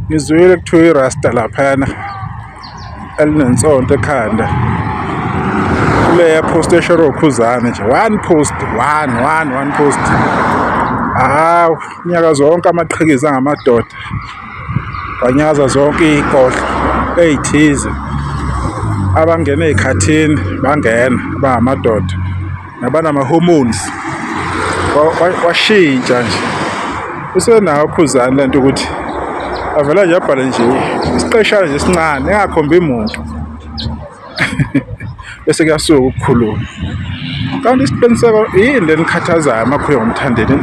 ngizwile kuthiwa irasta laphana elinensonto ekhanda kuleya post eshoro ukhuzana nje one post hawu nyaka zonke amaqhikiza angamadoda banyaza zonke iy'godlo ey'thize abangena ey'khathini bangena bangamadoda nabanama-hormones washintsha nje usenawo ukhuzana lento ukuthi avela nje abhale nje isiqeshana nje esincane engakhombi muntu bese kuyasuka ukukhuluma kanti isiqiniseko yini lenikhathazayo amakhuya ngomthandeni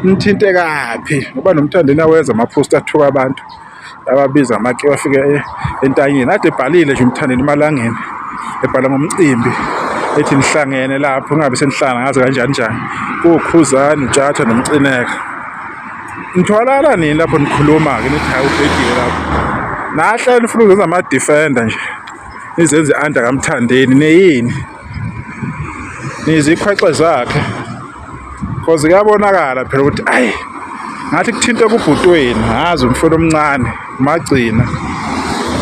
nithinte kaphi ngoba nomthandeni awenza amaphosti athuka abantu ababiza amaki bafike entanyeni ade ebhalile nje umthandeni emalangeni ebhala ngomcimbi ethi nihlangene lapho ngabe senihlangana ngaze kanjani njani kukhuzana uJatha nomcineka nithwalala nini lapho nikhuluma-ke nithi hayi ubhedile lapho nahla nifuna ukwenza ama-defender nje nizenze under kamthandeni neyini nizikhwexe zakhe cause kuyabonakala phela ukuthi ayi ngathi kuthinte kubhutweni ngazi umfolo omncane magcina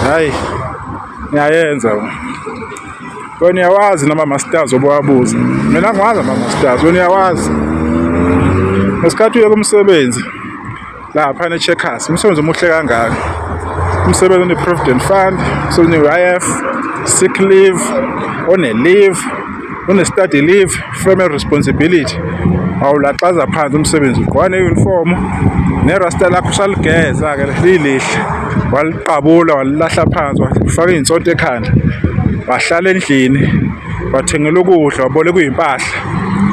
hayi niyayenza wena uyawazi nama-masters obuwabuza mina ngiwazi ama-masters wena uyawazi ngesikhathi uye kumsebenzi lapha ne-checkers umsebenzi omuhle kangaka umsebenzi one-provident fund one-UIF sick leave one-leave one-study leave family responsibility awulaxaza phansi umsebenzi ugqoka ne-uniform nerasta lakho usaligeza-ke lilihle waliqabula walilahla phansi wafaka iy'nsonto ekhanda wahlala endlini wathengela ukudla waboleka iy'mpahla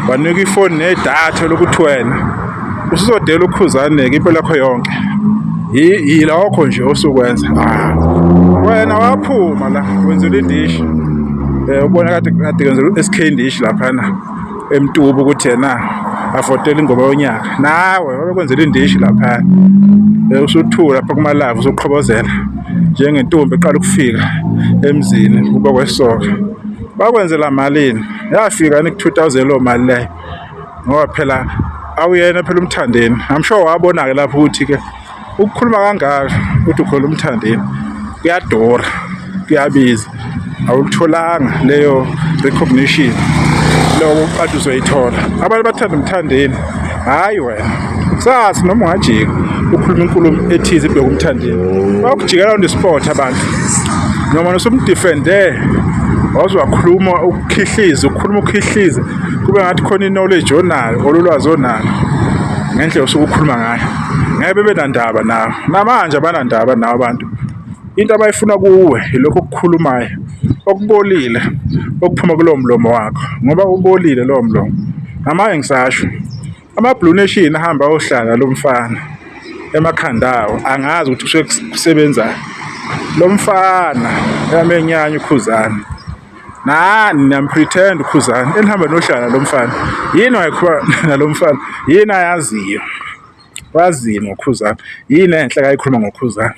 wanika ifoni nedatha lokuthi wena usuzodela ukhuzane-ke impilo yakho yonke yilokho nje osukwenza wena waphuma la wenzela indishi ubona kade kwenzela SK indishi laphana emtubu ukuthi yena afotela ingoma yonyaka nawe wabekwenzela indishi laphana usuthula lapha kuma-live uzoqhobozela njengentombi eqala ukufika emzini kuba kwesoka bakwenzela malini yafika ku-2000 loo mali leyo ngoba phela awuyena phela umthandeni I'm sure wabona-ke lapho ukuthi-ke ukukhuluma kangaka ukuthi ukhona umthandeni kuyadura kuyabiza awulitholanga leyo recognition leyo kade uzoyithola abantu bathanda umthandeni hayi wena sathi noma ungajika ukhuluma inkulumo ethize ibheka umthandeni bakujikela on the spot abantu noma nosumdefende wakhuluma ukukhihliza ukhuluma ukukhihliza kube ngathi khona knowledge onayo olulwazi onalo ngendlela osuke ukhuluma ngayo ngeke bebenandaba nawe namanje abanandaba nawe abantu into abayifuna kuwe yilokho okukhulumayo okubolile okuphuma kulowo mlomo wakho ngoba ubolile lowo mlomo namanje ngisasho ama-Blue Nation ahamba ohlala lo mfana emakhandawo angazi ukuthi usuke kusebenza lo mfana yamenyanya ukhuzana nani niyam-pretend ukhuzana enihamba nohlala lo mfana yini wayekhuluma nalo mfana yini ayaziyo wazini ngokhuzana yini enhle kayikhuluma ngokhuzana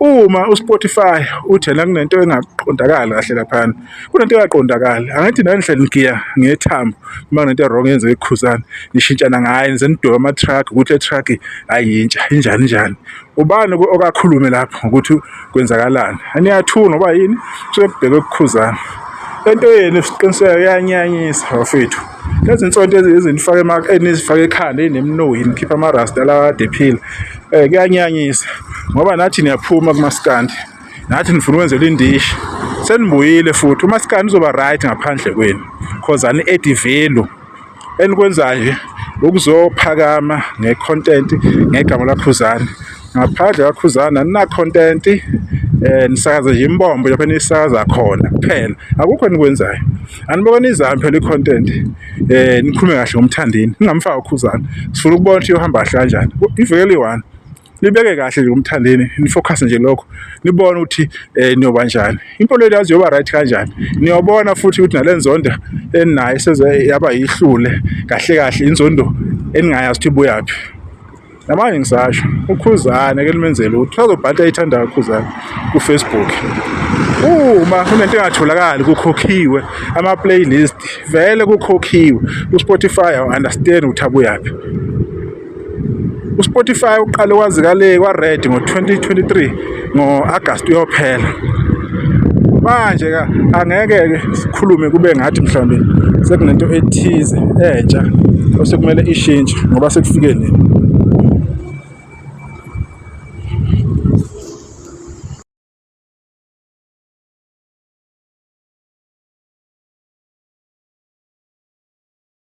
uma uSpotify uthena kunento engaqondakali kahle laphana kunento engaqondakali angithi nani hle ngiya ngethambo uma kunento wrong yenze ekhuzana nishintshana ngayo nize nidoba ama-truck ukuthi le-truck ayintsha injani ubani okakhulume lapho ukuthi kwenzakalani aniyathuna ngoba yini kusuke kubheke ukukhuzana lento yenu isiqiniseko iyanyanyisa bafethu lezi nsonto enizifake ekhanda enemnoyi nikhipha amarasta lawa adephile kuyanyanyisa ngoba nathi niyaphuma kumaskandi nathi nifuna ukwenzela indishi senibuyile futhi umaskandi uzoba right ngaphandle kwenu cause ani-add value enikwenzayo ukuzophakama nge-content ngegama lakhuzana ngaphandle kakhuzana anina-content nisakaza nje imbombo lapho nisakaza khona kuphela akukho enikwenzayo anibona izami phela i-content nikhulume kahle ngomthandeni ningamfaka ukhuzana sifuna ukubona ukuthi yohamba kahle kanjani ivekeli one libeke kahle nje umthandeni nifocus nje lokho nibone ukuthi niyoba njani impilo yazi yoba right kanjani niyobona futhi ukuthi nalenzondo eninayo seze yaba yihlule kahle inzondo eningayazi ukuthi ibuyaphi namanje ngisasho ukhuzane ke limenzele ukuthi azobhanta ayithanda ukhuzane ku-Facebook uma kunento engatholakali kukhokhiwe ama-playlist vele kukhokhiwe uSpotify understand ukuthi abuyaphi uSpotify uqale wazikale kwaRed ngo-2023 ngo-August uyophela. Manje ke angeke sikhulume kube ngathi mhlawumbe sekunento ethize entsha osekumele ishintshe ngoba sekufike nini.